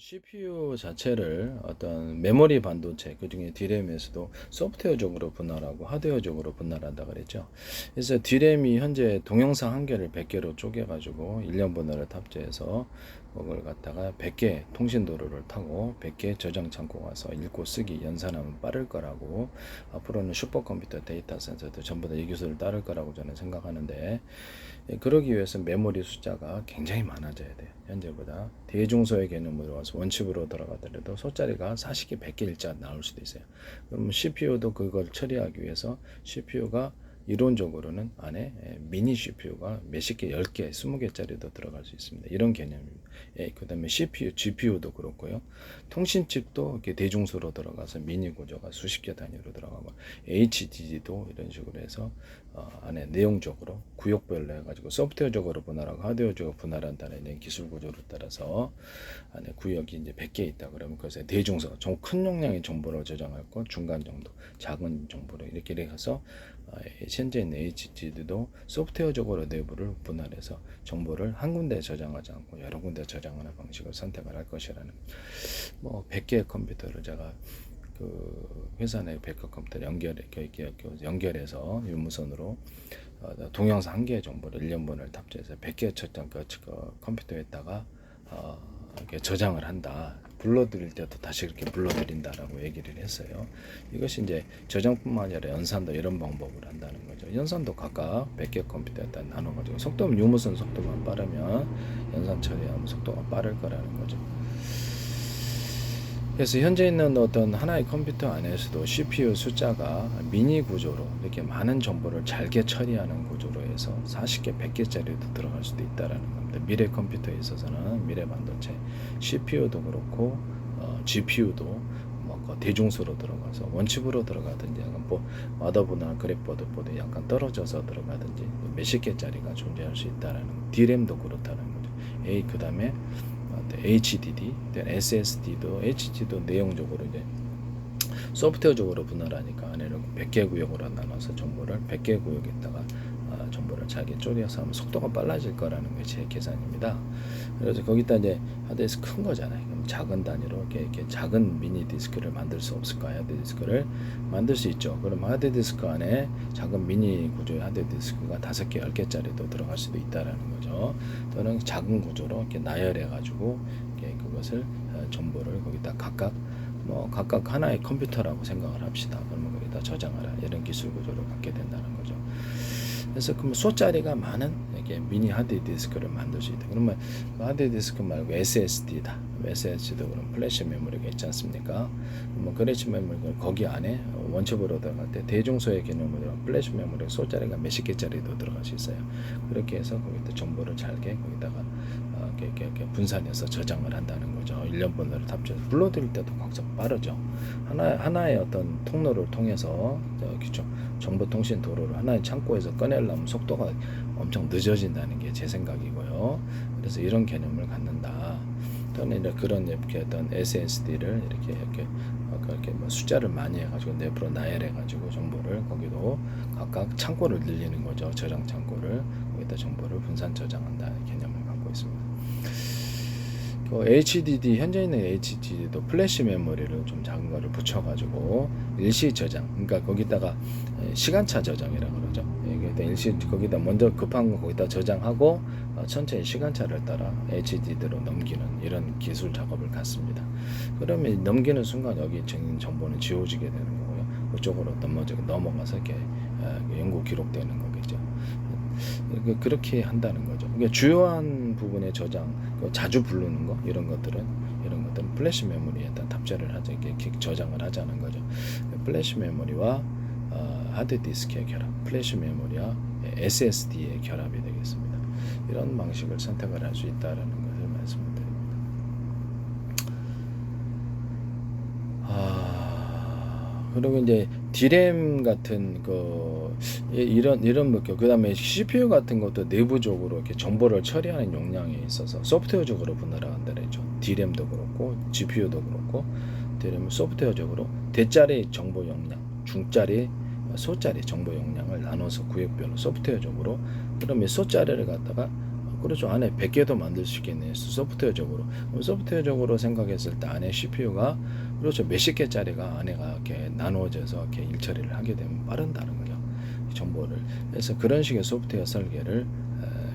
CPU 자체를 어떤 메모리 반도체, 그중에 D램에서도 소프트웨어적으로 분할하고 하드웨어적으로 분할한다 그랬죠. 그래서 D램이 현재 동영상 한 개를 100개로 쪼개가지고 1년 번호를 탑재해서 그걸 갖다가 100개 통신도로를 타고 100개 저장 창고 가서 읽고 쓰기 연산하면 빠를 거라고, 앞으로는 슈퍼컴퓨터 데이터 센서도 전부 다 이 기술을 따를 거라고 저는 생각하는데, 그러기 위해서 메모리 숫자가 굉장히 많아져야 돼요. 현재보다 대중소의 개념으로 와서 원칙으로 들어가더라도 소짜리가 40개, 100개 일자 나올 수도 있어요. 그러면 CPU도 그걸 처리하기 위해서 CPU가 이론적으로는 안에 미니 CPU가 몇십 개, 10개, 20개짜리도 들어갈 수 있습니다. 이런 개념입니다. 그 다음에 CPU, GPU도 그렇고요. 통신칩도 이렇게 대중소로 들어가서 미니 구조가 수십 개 단위로 들어가고, HDD도 이런 식으로 해서 안에 내용적으로 구역별로 해가지고 소프트웨어적으로 분할하고 하드웨어적으로 분할한다는 기술 구조를 따라서 안에 구역이 이제 100개 있다 그러면 그것에 대중소, 좀 큰 용량의 정보를 저장하고 중간 정도, 작은 정보를 이렇게 해서 현재 있는 HDD도 소프트웨어적으로 내부를 분할해서 정보를 한 군데 저장하지 않고 여러 군데 저장하는 방식을 선택을 할 것이라는, 100개의 컴퓨터를 제가 그 회사 내 백업 컴퓨터 연결해서 유무선으로 동영상 한 개의 정보를 1년분을 탑재해서 100개 첫 컴퓨터에다가 이렇게 저장을 한다. 불러드릴 때도 다시 그렇게 불러드린다라고 얘기를 했어요. 이것이 이제 저장뿐만 아니라 연산도 이런 방법을 한다는 거죠. 연산도 각각 100개 컴퓨터에다 나눠가지고 속도는 유무선 속도만 빠르면 연산 처리하면 속도가 빠를 거라는 거죠. 그래서 현재 있는 어떤 하나의 컴퓨터 안에서도 CPU 숫자가 미니 구조로 이렇게 많은 정보를 잘게 처리하는 구조로 해서 40개, 100개짜리도 들어갈 수도 있다라는 겁니다. 미래 컴퓨터에 있어서는 미래 반도체 CPU도 그렇고 GPU도 대중수로 들어가서 원칩으로 들어가든지, 마더보드나 그래프보드 약간 떨어져서 들어가든지 몇십 개짜리가 존재할 수 있다라는, D램도 그렇다는 거죠. 그 다음에 HDD, SSD도 HD도 내용적으로 이제 소프트웨어적으로 분할하니까 안에는 100개 구역으로 나눠서 정보를 100개 구역에다가 정보를 잘게 쪼개서 하면 속도가 빨라질 거라는 게 제 계산입니다. 그래서 거기다 이제 하드디스크 큰 거잖아요. 그럼 작은 단위로 이렇게 작은 미니 디스크를 만들 수 없을까요? 하드디스크를 만들 수 있죠. 그럼 하드디스크 안에 작은 미니 구조의 하드디스크가 5개, 10개짜리도 들어갈 수도 있다라는 거죠. 또는 작은 구조로 이렇게 나열해 가지고 이렇게 그것을 정보를 거기다 각각 하나의 컴퓨터라고 생각을 합시다. 그러면 거기다 저장하라, 이런 기술 구조를 갖게 된다는 거죠. 그래서 그러면 소짜리가 많은 이렇게 미니 하드디스크를 만들 수 있다. 그러면 그 하드디스크 말고 SSD다. SSD도 그럼 플래시 메모리가 있지 않습니까? 플래시 메모리가 거기 안에 원첩으로 들어갈 때 대중소의 개념으로 플래시 메모리 소짜리가 몇십 개짜리도 들어갈 수 있어요. 그렇게 해서 거기다 정보를 잘게 거기다가 이렇게 분산해서 저장을 한다는 거죠. 1년 번호를 탑재해서 불러드릴 때도 각각 빠르죠. 하나의 어떤 통로를 통해서 정보통신 도로를 하나의 창고에서 꺼내려면 속도가 엄청 늦어진다는 게 제 생각이고요. 그래서 이런 개념을 갖는다. 또는 그런 어떤 SSD를 이렇게 숫자를 많이 해가지고 내부로 나열해가지고 정보를 거기도 각각 창고를 늘리는 거죠. 저장 창고를 거기다 정보를 분산 저장한다는 개념을 갖고 있습니다. HDD, 현재 있는 HDD도 플래시 메모리를 좀 작은 거를 붙여가지고 일시 저장, 그러니까 거기다가 시간차 저장이라고 그러죠. 일시 거기다 먼저 급한 거 거기다 저장하고 천천히 시간차를 따라 HDD로 넘기는 이런 기술 작업을 갖습니다. 그러면 넘기는 순간 여기 정보는 지워지게 되는 거고요. 그쪽으로 넘어가서 이렇게 연구 기록되는 거겠죠. 그렇게 한다는 거죠. 그러니까 주요한 부분의 저장, 자주 부르는 거, 이런 것들은 플래시 메모리에다 탑재를 하자, 이렇게 저장을 하자는 거죠. 플래시 메모리와 하드디스크의 결합, 플래시 메모리와 SSD의 결합이 되겠습니다. 이런 방식을 선택을 할 수 있다라는 것을 말씀드립니다. 그리고 이제 D램 같은 이런 그다음에 CPU 같은 것도 내부적으로 이렇게 정보를 처리하는 용량에 있어서 소프트웨어적으로 분할한다 그랬죠. D램도 그렇고 GPU도 그렇고, D램은 소프트웨어적으로 대짜리 정보 용량, 중짜리, 소짜리 정보 용량을 나눠서 구역별로 소프트웨어적으로, 그러면 소짜리를 갖다가 그렇죠. 안에 100개도 만들 수 있겠네요. 소프트웨어적으로. 소프트웨어적으로 생각했을 때 안에 CPU가 그렇죠. 몇십 개짜리가 안에가 이렇게 나누어져서 이렇게 일처리를 하게 되면 빠른다는 거죠. 정보를. 그래서 그런 식의 소프트웨어 설계를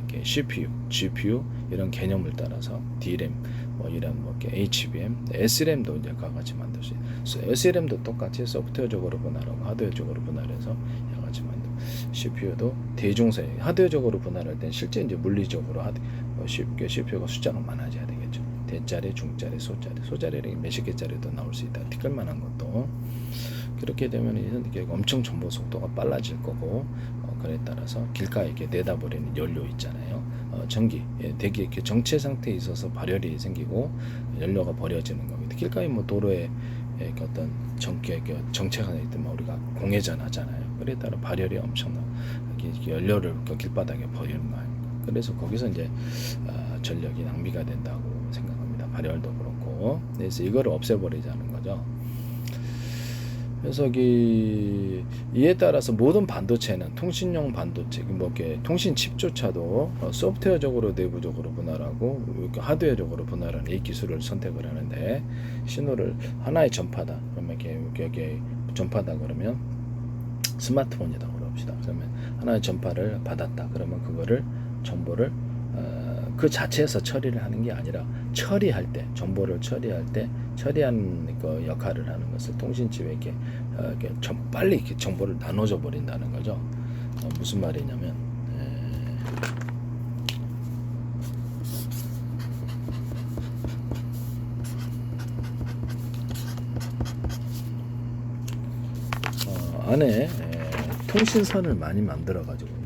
이렇게 CPU, GPU 이런 개념을 따라서 DRAM 뭐 이런 뭐 이렇게 HBM, SRAM도 이제 그와 같이 만들 수 있어요. SRAM도 똑같이 소프트웨어적으로 분할하고 하드웨어적으로 분할해서 이와 같이 만들. CPU도 대중사 하드웨어적으로 분할할 땐 실제 이제 물리적으로 쉽게 CPU가 숫자가 많아져야 되겠죠. 대짜리, 중짜리, 소짜리 몇십 개짜리도 나올 수 있다. 티끌만한 것도. 그렇게 되면 이게 엄청 정보 속도가 빨라질 거고, 그에 따라서 길가에 이렇게 내다버리는 연료 있잖아요. 전기, 대기 이렇게 정체 상태에 있어서 발열이 생기고 연료가 버려지는 겁니다. 길가에 뭐 도로에 어떤 정체가 있으면 우리가 공회전 하잖아요. 그에 따라 발열이 엄청나 연료를 길바닥에 버리는 거 아닙니까? 그래서 거기서 이제 전력이 낭비가 된다고 생각합니다. 발열도 그렇고. 그래서 이거를 없애버리자는 거죠. 그래서 이에 따라서 모든 반도체는 통신용 반도체, 뭐 이렇게 통신 칩조차도 소프트웨어적으로 내부적으로 분할하고 하드웨어적으로 분할하는 이 기술을 선택을 하는데, 신호를 하나의 전파다. 그러면 이렇게 전파다 그러면 스마트폰이다 그럽시다. 그러면 하나의 전파를 받았다. 그러면 그거를 정보를 그 자체에서 처리를 하는 게 아니라 처리할 때, 정보를 처리할 때 처리하는 그 역할을 하는 것을 통신칩에 이렇게 빨리 이렇게 정보를 나눠줘 버린다는 거죠. 무슨 말이냐면 안에 통신선을 많이 만들어 가지고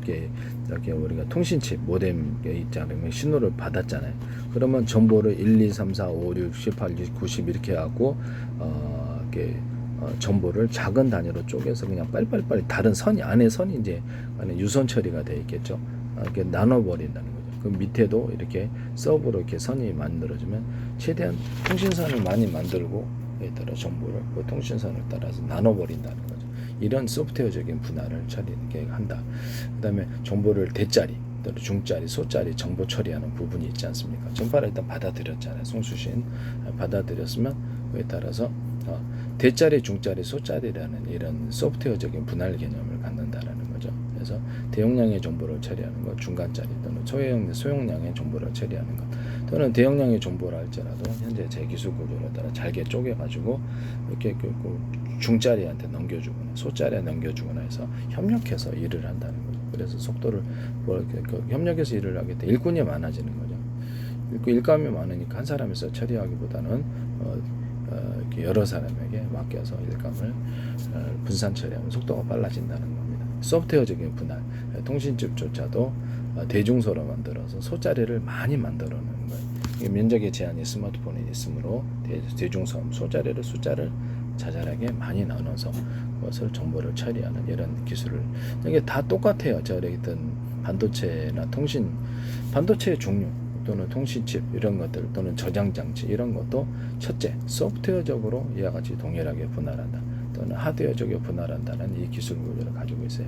이렇게 우리가 통신칩 모뎀에 있잖아요. 신호를 받았잖아요. 그러면 정보를 1, 2, 3, 4, 5, 6, 7, 8, 9, 90 이렇게 하고 이렇게 정보를 작은 단위로 쪼개서 그냥 빨리빨리 다른 선이 안에 선이 이제 안에 유선 처리가 되어 있겠죠. 이렇게 나눠 버린다는 거죠. 그 밑에도 이렇게 서브로 이렇게 선이 만들어지면 최대한 통신선을 많이 만들고 에 따라 정보를 그 통신선을 따라서 나눠 버린다는 거죠. 이런 소프트웨어적인 분할을 처리하게 한다. 그 다음에 정보를 대짜리, 중짜리, 소짜리 정보 처리하는 부분이 있지 않습니까? 전파를 일단 받아들였잖아요. 송수신 받아들였으면 그에 따라서 대짜리, 중짜리, 소짜리라는 이런 소프트웨어적인 분할 개념을 갖는다라는 거죠. 그래서 대용량의 정보를 처리하는 것, 중간짜리 또는 소용량의 정보를 처리하는 것, 또는 대용량의 정보를 할지라도 현재 제 기술 구조에 따라 잘게 쪼개가지고 이렇게 중짜리한테 넘겨주거나 소짜리에 넘겨주거나 해서 협력해서 일을 한다는 거죠. 그래서 속도를 협력해서 일을 하게 돼 일꾼이 많아지는 거죠. 일감이 많으니까 한 사람에서 처리하기보다는 이렇게 여러 사람에게 맡겨서 일감을 분산 처리하면 속도가 빨라진다는 겁니다. 소프트웨어적인 분할, 통신칩조차도 대중소로 만들어서 소짜리를 많이 만들어내는 거예요. 면적의 제한이 스마트폰에 있으므로 대중소, 소짜리를 숫자를 자잘하게 많이 나눠서 그것을 정보를 처리하는 이런 기술을, 이게 다 똑같아요. 저랬던 반도체나 반도체의 종류 또는 통신칩 이런 것들 또는 저장 장치 이런 것도 첫째 소프트웨어적으로 이와 같이 동일하게 분할한다. 또는 하드웨어적으로 분할한다는 이 기술 구조를 가지고 있어요.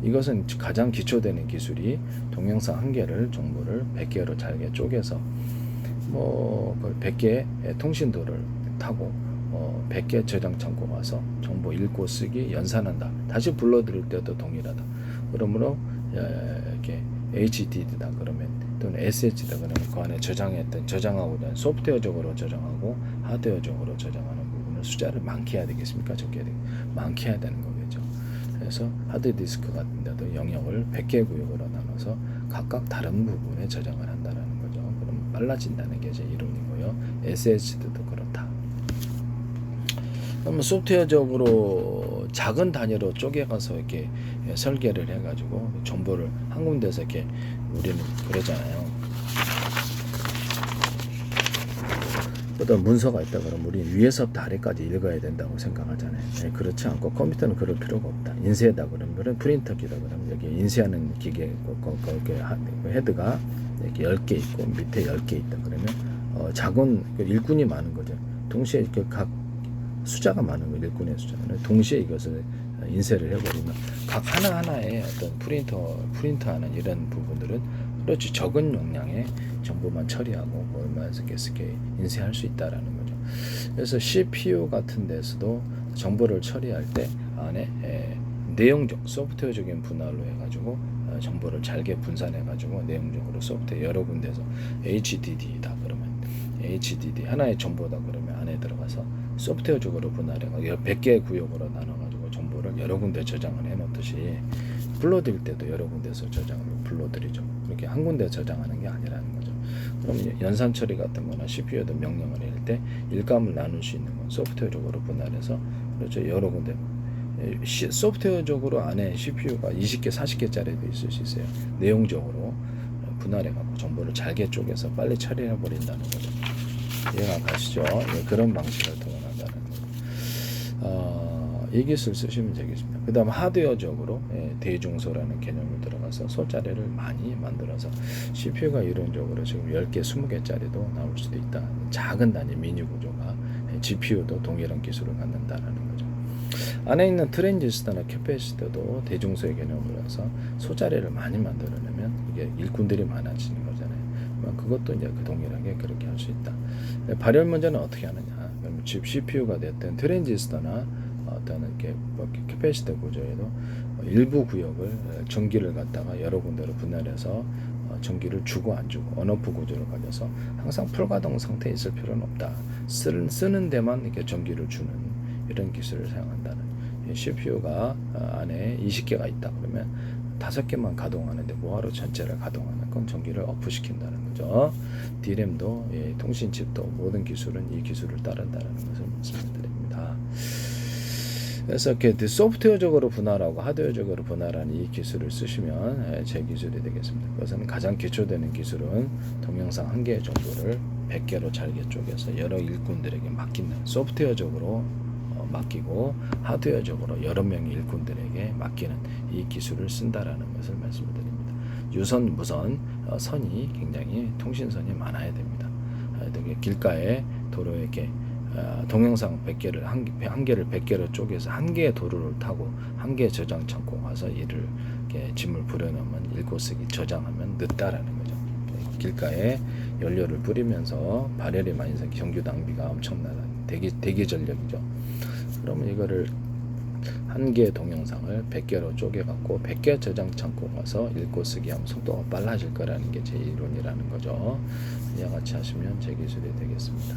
이것은 가장 기초되는 기술이 동영상 한 개를 정보를 100개로 잘게 쪼개서 뭐 100개의 통신도를 타고 100개 저장 창고 가서 정보 읽고 쓰기 연산한다. 다시 불러들일 때도 동일하다. 그러므로 이렇게 HDD다 그러면 또는 SSD다 그러면 그 안에 저장하고자 하는 소프트웨어적으로 저장하고 하드웨어적으로 저장하는 부분을 숫자를 많게 해야 되겠습니까? 적게 많게 해야 되는 거겠죠. 그래서 하드디스크 같은 데도 영역을 100개 구역으로 나눠서 각각 다른 부분에 저장을 한다는 거죠. 그럼 빨라진다는 게 제 이론이고요. SSD도 그렇다. 그러면 소프트웨어적으로 작은 단위로 쪼개가서 이렇게 설계를 해가지고 정보를 한 군데서 이렇게 우리는 그러잖아요. 어떤 문서가 있다 그러면 우리는 위에서부터 아래까지 읽어야 된다고 생각하잖아요. 그렇지 않고 컴퓨터는 그럴 필요가 없다. 인쇄하다 그러면 프린터기다 그러면 여기 인쇄하는 기계 헤드가 이렇게 10개 있고 밑에 10개 있다 그러면 작은 일꾼이 많은 거죠. 동시에 이렇게 각 숫자가 많은 거 일꾼의 숫자는 동시에 이것을 인쇄를 해버리면 각 하나하나의 어떤 프린트하는 이런 부분들은 그렇지, 적은 용량의 정보만 처리하고 얼마나 이렇게 인쇄할 수 있다라는 거죠. 그래서 CPU 같은 데서도 정보를 처리할 때 안에 내용적 소프트웨어적인 분할로 해가지고 정보를 잘게 분산해가지고 내용적으로 소프트웨어 여러 군데서 HDD다 그러면 HDD 하나의 정보다 그러면 안에 들어가서 소프트웨어적으로 분할해가지고 100개의 구역으로 나눠가지고 정보를 여러 군데 저장을 해놓듯이 불러드릴 때도 여러 군데서 저장을 불러드리죠. 그렇게 한 군데 저장하는 게 아니라는 거죠. 그럼 연산 처리 같은 거나 CPU에도 명령을 낼 때 일감을 나눌 수 있는 건 소프트웨어적으로 분할해서 그렇죠. 여러 군데 소프트웨어적으로 안에 CPU가 20개, 40개짜리도 있을 수 있어요. 내용적으로 분할해갖고 정보를 잘게 쪼개서 빨리 처리해 버린다는 거죠. 이해가 가시죠? 예, 그런 방식을 동원한다는 거죠. 이 기술 쓰시면 되겠습니다. 그 다음 하드웨어적으로 대중소라는 개념을 들어가서 소자리를 많이 만들어서 CPU가 이론적으로 지금 10개, 20개짜리도 나올 수도 있다. 작은 단위 미니 구조가 GPU도 동일한 기술을 갖는다는 거죠. 안에 있는 트랜지스터나 캐패시터도 대중소의 개념을 해서 소자리를 많이 만들어내면 이게 일꾼들이 많아지는 거잖아요. 그것도 이제 그 동일하게 그렇게 할 수 있다. 발열 문제는 어떻게 하느냐? 그러면 CPU가 됐든 트랜지스터나 어떤 이렇게 캐패시터 구조에도 일부 구역을 전기를 갖다가 여러 군데로 분할해서 전기를 주고 안 주고 온오프 구조를 가져서 항상 풀가동 상태에 있을 필요는 없다. 쓰는 데만 이렇게 전기를 주는 이런 기술을 사용한다는. CPU가 안에 20개가 있다 그러면 5개만 가동하는데 뭐하러 전체를 가동하는 건 전기를 오프시킨다는 거죠. D램도 통신칩도 모든 기술은 이 기술을 따른다는 것을 말씀드립니다. 그래서 이렇게 소프트웨어적으로 분할하고 하드웨어적으로 분할하는 이 기술을 쓰시면 제 기술이 되겠습니다. 그것은 가장 기초되는 기술은 동영상 한 개의 정보를 100개로 잘게 쪼개서 여러 일꾼들에게 맡기는 소프트웨어적으로 맡기고 하드웨어적으로 여러 명의 일꾼들에게 맡기는 이 기술을 쓴다라는 것을 말씀드립니다. 유선, 무선, 선이 굉장히 통신선이 많아야 됩니다. 되게 길가에 도로에 이렇게 동영상 100개를 한 개를 100개로 쪼개서 한 개의 도로를 타고 한 개의 저장 창고 가서 이를 이렇게 짐을 부려놓으면 읽고쓰기 저장하면 늦다라는 거죠. 길가에 연료를 뿌리면서 발열이 많이 생기 전기 낭비가 엄청나다. 대기 전력이죠. 그러면 이거를 한 개의 동영상을 100개로 쪼개갖고 100개 저장 창고 가서 읽고 쓰기 하면 속도가 빨라질 거라는 게 제 이론이라는 거죠. 이와 같이 하시면 제 기술이 되겠습니다.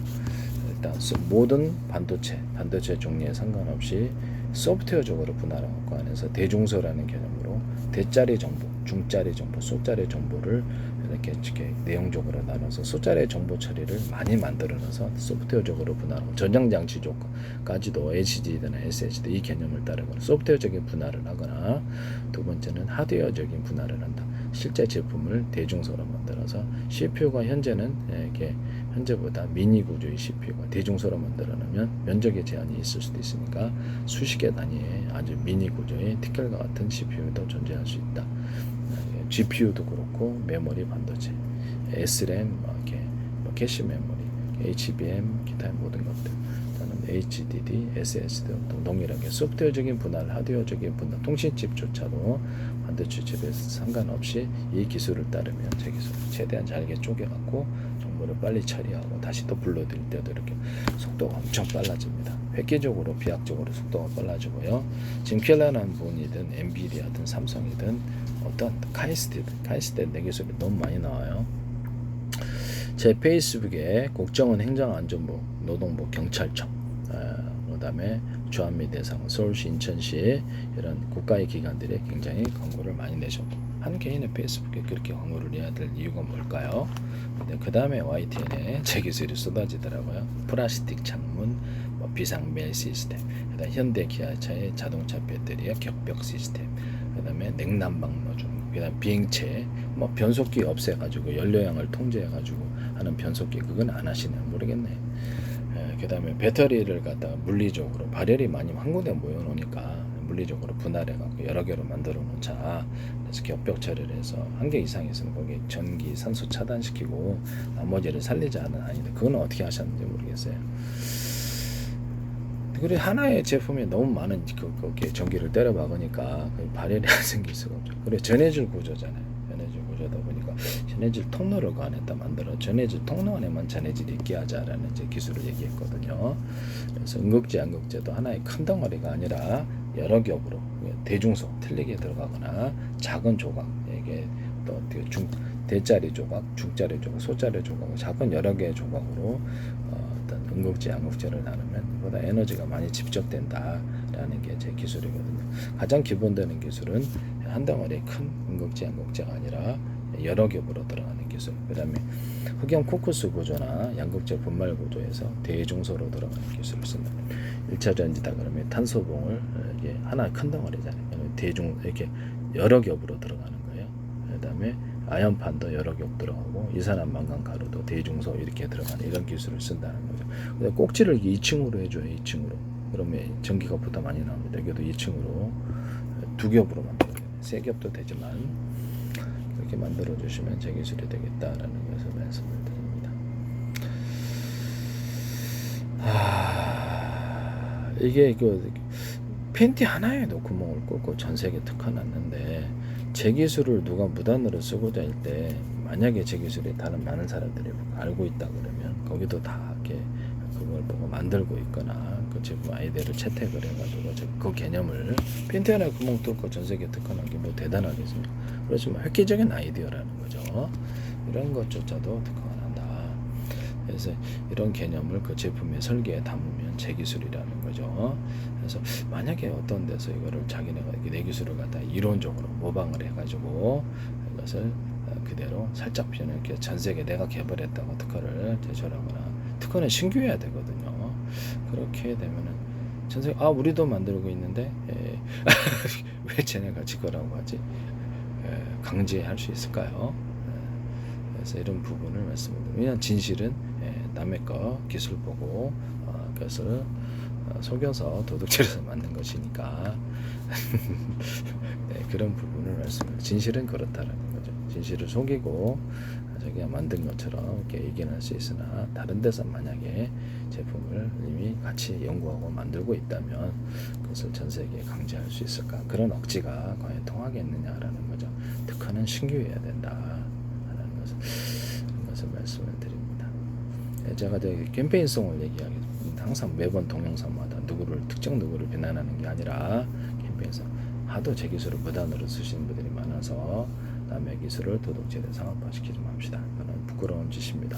일단 모든 반도체 종류에 상관없이 소프트웨어적으로 분할하고 그 안에서 대중소라는 개념으로 대짜리 정보, 중짜리 정보, 소짜리 정보를 이렇게 내용적으로 나눠서 소짜리 정보 처리를 많이 만들어놔서 소프트웨어적으로 분할하고 저장 장치 조건까지도 HDD나 SSD 이 개념을 따르거나 소프트웨어적인 분할을 하거나 두 번째는 하드웨어적인 분할을 한다. 실제 제품을 대중소로 만들어서 CPU가 현재는 이렇게 현재보다 미니 구조의 CPU가 대중소로 만들어 놓으면 면적의 제한이 있을 수도 있으니까 수십 개 단위의 아주 미니 구조의 티끌과 같은 CPU도 존재할 수 있다. GPU도 그렇고 메모리 반도체, SRAM, 캐시 메모리, HBM, 기타 모든 것들. 저는 HDD, SSD도 동일하게 소프트웨어적인 분할, 하드웨어적인 분할, 통신칩조차도 반도체 칩에서 상관없이 이 기술을 따르면 제 기술을 최대한 잘게 쪼개갖고 정보를 빨리 처리하고 다시 또 불러드릴 때도 이렇게 속도가 엄청 빨라집니다. 획기적으로 비약적으로 속도가 빨라지고요. 지금 킬러난 분이든 엔비디아든 삼성이든 어떤 카이스트든 내 기술이 너무 많이 나와요. 제 페이스북에 국정원 행정안전부, 노동부, 경찰청, 그다음에 주한미 대상, 서울시, 인천시 이런 국가의 기관들이 굉장히 광고를 많이 내셨고 한 개인의 페이스북에 그렇게 광고를 내야 될 이유가 뭘까요? 그 다음에 YTN에 제 기술이 쏟아지더라고요. 플라스틱 창문, 비상벨 시스템, 그다음 현대 기아차의 자동차 배터리의 격벽 시스템, 그다음에 냉난방 노즐, 그다음 비행체, 변속기 없애가지고 연료량을 통제해가지고 하는 변속기 그건 안 하시나 모르겠네. 그다음에 배터리를 갖다가 물리적으로 발열이 많이 한 군데 모여놓으니까 물리적으로 분할해갖고 여러 개로 만들어 놓자. 그래서 격벽 처리를 해서 한 개 이상 있으면 거기 전기, 산소 차단시키고 나머지를 살리자는 아닌데 그건 어떻게 하셨는지 모르겠어요. 그리고 하나의 제품이 너무 많은 그게 전기를 때려 박으니까 발열이 안 생길 수가 없죠. 그래 전해줄 구조잖아요. 전해줄 구조. 구조다 보니까 전해질 통로를 그 안에다 만들어 전해질 통로 안에만 전해질이 있게 하자라는 이제 기술을 얘기했거든요. 그래서 음극재, 양극재도 하나의 큰 덩어리가 아니라 여러 겹으로 대중소 틀리게 들어가거나 작은 조각, 이게 또 어떻게 대자리 조각, 중자리 조각, 소자리 조각, 작은 여러 개의 조각으로 어떤 음극재, 양극재를 나누면 보다 에너지가 많이 집적된다라는 게 제 기술이거든요. 가장 기본되는 기술은 한 덩어리의 큰 음극재, 양극재가 아니라 여러 겹으로 들어가는 기술. 그다음에 흑연 코크스 구조나 양극재 분말 구조에서 대중소로 들어가는 기술을 쓴다. 1차 전지다 그러면 탄소봉을 이게 하나 큰 덩어리잖아요. 대중 이렇게 여러 겹으로 들어가는 거예요. 그다음에 아연판도 여러 겹 들어가고 이산화탄소 가루도 대중소 이렇게 들어가는 이런 기술을 쓴다는 거죠. 근데 꼭지를 2층으로 해줘요. 2층으로. 그러면 전기가 보다 많이 나옵니다. 여기도 2층으로 두 겹으로 만들어요. 세 겹도 되지만 이렇게 만들어 주시면 제 기술이 되겠다라는 것을 말씀을 드립니다. 이게 그 팬티 하나에도 구멍을 뚫고 전 세계 특허났는데 제 기술을 누가 무단으로 쓰고자 할 때 만약에 제 기술이 다른 많은 사람들이 알고 있다 그러면 거기도 다 이렇게 그걸 보고 만들고 있거나 그 제품 아이디어를 채택을 해가지고 그 개념을 팬티 하나에 구멍 뚫고 전 세계 특허난 게 뭐 대단하겠습니까? 그렇지만 획기적인 아이디어라는 거죠. 이런 것조차도 특허가 난다. 그래서 이런 개념을 그 제품의 설계에 담으면 제 기술이라는 거죠. 그래서 만약에 어떤 데서 이거를 자기네가 내 기술을 갖다 이론적으로 모방을 해가지고 이것을 그대로 살짝 이렇게 전 세계 내가 개발했다고 특허를 제출하거나 특허는 신규해야 되거든요. 그렇게 되면은 전 세계 우리도 만들고 있는데 왜 쟤네가 지거라고 하지? 강제할 수 있을까요? 그래서 이런 부분을 말씀드립니다. 왜냐하면 진실은 남의 거 기술 보고 그것을 속여서 도둑질해서 만든 것이니까 네, 그런 부분을 말씀드립니다. 진실은 그렇다라는 거죠. 진실을 속이고 자기가 만든 것처럼 이렇게 얘기는 할 수 있으나 다른 데서 만약에 제품을 이미 같이 연구하고 만들고 있다면 그것을 전 세계에 강제할 수 있을까? 그런 억지가 과연 통하겠느냐라는 거죠. 특허는 신규해야 된다라는 것을 말씀을 드립니다. 제가 캠페인성을 얘기하겠습니다. 항상 매번 동영상마다 특정 누구를 비난하는 게 아니라 캠페인성 하도 제 기술을 무단으로 쓰시는 분들이 많아서 남의 기술을 도둑질에 상업화시키지 맙시다. 그건 부끄러운 짓입니다.